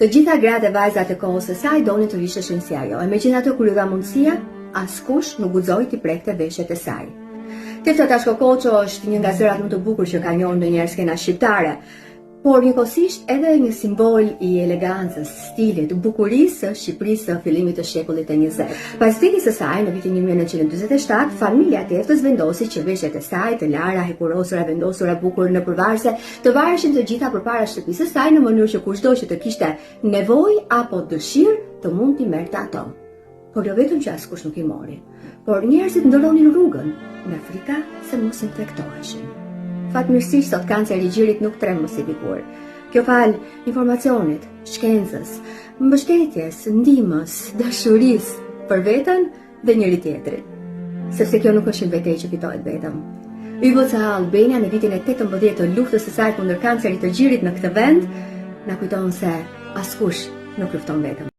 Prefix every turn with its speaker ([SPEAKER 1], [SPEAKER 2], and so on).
[SPEAKER 1] Të gjitha gratë e vajzat e kohës së saj donin të visheshin si ajo, e megjithatë kur i dha mundësia, askush nuk guxoi t'i prekte veshjet e saj. Tefta Tashkokoço është një nga zërat më të bukur që ka njohur ndonjëherë skena shqiptare, por njëkohësisht edhe një simbol i elegancës, stilit, bukurisë së Shqipërisë së fillimit të shekullit të 20. Pas vdekjes së saj në vitin 1947, familja e Teftës vendosi që veshjet e saj të lara, hekurosura, vendosura bukur në përvarse, të vareshin të gjitha përpara shtëpisë së saj në mënyrë që kushdo që të kishte nevojë apo dëshirë të mund t'i merrte ato. Por jo vetëm që askush nuk i mori, por njerëzit ndoronin rrugën nga frika se mos infektoheshin. Fatmirësisht sot kanceri i gjirit nuk trem më si dikur. Kjo fal informacionit, shkencës, mbështetjes, ndihmës, dashurisë për veten dhe njëri tjetrit. Sepse kjo nuk është një betejë që fitohet vetëm. Ugo Albania në vitin e 18 të luftës së saj kundër kancerit të gjirit në këtë vend na kujton se askush nuk lufton vetëm.